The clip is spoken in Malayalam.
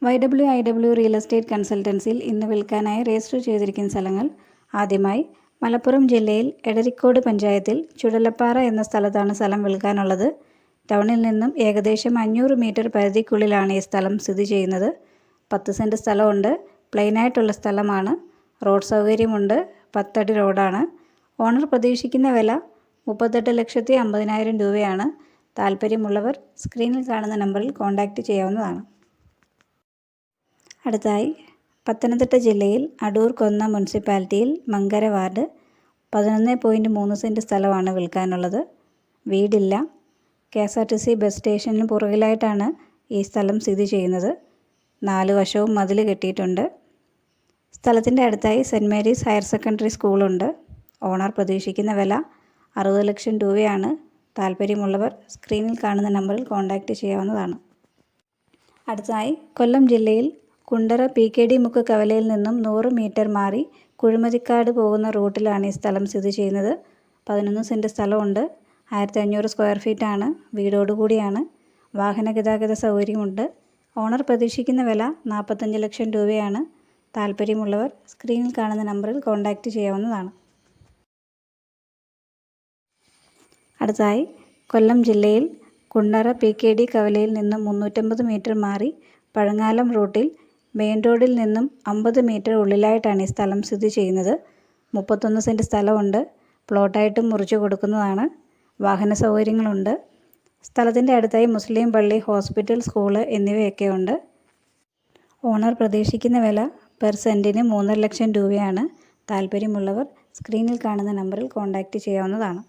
YWIW റിയൽ എസ്റ്റേറ്റ് കൺസൾട്ടൻസിയിൽ ഇന്ന് വിൽക്കാനായി രജിസ്റ്റർ ചെയ്തിരിക്കുന്ന സ്ഥലങ്ങൾ. ആദ്യമായി മലപ്പുറം ജില്ലയിൽ എടരിക്കോട് പഞ്ചായത്തിൽ ചുടലപ്പാറ എന്ന സ്ഥലത്താണ് സ്ഥലം വിൽക്കാനുള്ളത്. ടൗണിൽ നിന്നും ഏകദേശം 500 മീറ്റർ പരിധിക്കുള്ളിലാണ് ഈ സ്ഥലം സ്ഥിതി ചെയ്യുന്നത്. 10 സെൻറ്റ് സ്ഥലമുണ്ട്. പ്ലെയിനായിട്ടുള്ള സ്ഥലമാണ്. റോഡ് സൗകര്യമുണ്ട്. 10 അടി റോഡാണ്. ഓണർ പ്രതീക്ഷിക്കുന്ന വില 38,50,000 രൂപയാണ്. താല്പര്യമുള്ളവർ സ്ക്രീനിൽ കാണുന്ന നമ്പറിൽ കോൺടാക്റ്റ് ചെയ്യാവുന്നതാണ്. അടുത്തായി പത്തനംതിട്ട ജില്ലയിൽ അടൂർ കൊന്ന മുനിസിപ്പാലിറ്റിയിൽ മങ്കര വാർഡ് 11.3 സെൻറ്റ് സ്ഥലമാണ് വിൽക്കാനുള്ളത്. വീടില്ല. KSRTC ബസ് സ്റ്റേഷന് പുറകിലായിട്ടാണ് ഈ സ്ഥലം സ്ഥിതി ചെയ്യുന്നത്. 4 വശവും മതിൽ കെട്ടിയിട്ടുണ്ട്. സ്ഥലത്തിൻ്റെ അടുത്തായി സെൻറ്റ് മേരീസ് ഹയർ സെക്കൻഡറി സ്കൂളുണ്ട്. ഓണർ പ്രതീക്ഷിക്കുന്ന വില 60 ലക്ഷം രൂപയാണ്. താല്പര്യമുള്ളവർ സ്ക്രീനിൽ കാണുന്ന നമ്പറിൽ കോൺടാക്റ്റ് ചെയ്യാവുന്നതാണ്. അടുത്തതായി കൊല്ലം ജില്ലയിൽ കുണ്ടറ PKD മുക്ക് കവലയിൽ നിന്നും 100 മീറ്റർ മാറി കുഴിമതിക്കാട് പോകുന്ന റൂട്ടിലാണ് ഈ സ്ഥലം സ്ഥിതി ചെയ്യുന്നത്. 11 സെൻറ്റ് സ്ഥലമുണ്ട്. 1500 സ്ക്വയർ ഫീറ്റാണ്. വീടോടുകൂടിയാണ്. വാഹന ഗതാഗത സൗകര്യമുണ്ട്. ഓണർ പ്രതീക്ഷിക്കുന്ന വില 45 ലക്ഷം രൂപയാണ്. താല്പര്യമുള്ളവർ സ്ക്രീനിൽ കാണുന്ന നമ്പറിൽ കോൺടാക്റ്റ് ചെയ്യാവുന്നതാണ്. അടുത്തതായി കൊല്ലം ജില്ലയിൽ കുണ്ടറ PKD കവലയിൽ നിന്നും 350 മീറ്റർ മാറി പഴങ്ങാലം റൂട്ടിൽ മെയിൻ റോഡിൽ നിന്നും 50 മീറ്റർ ഉള്ളിലായിട്ടാണ് ഈ സ്ഥലം സ്ഥിതി ചെയ്യുന്നത്. 31 സെൻറ്റ് സ്ഥലമുണ്ട്. പ്ലോട്ടായിട്ടും മുറിച്ചു കൊടുക്കുന്നതാണ്. വാഹന സൗകര്യങ്ങളുണ്ട്. സ്ഥലത്തിൻ്റെ അടുത്തായി മുസ്ലിം പള്ളി, ഹോസ്പിറ്റൽ, സ്കൂള് എന്നിവയൊക്കെ ഉണ്ട്. ഓണർ പ്രതീക്ഷിക്കുന്ന വില പെർ സെൻറ്റിന് 3.5 ലക്ഷം രൂപയാണ്. താല്പര്യമുള്ളവർ സ്ക്രീനിൽ കാണുന്ന നമ്പറിൽ കോൺടാക്റ്റ് ചെയ്യാവുന്നതാണ്.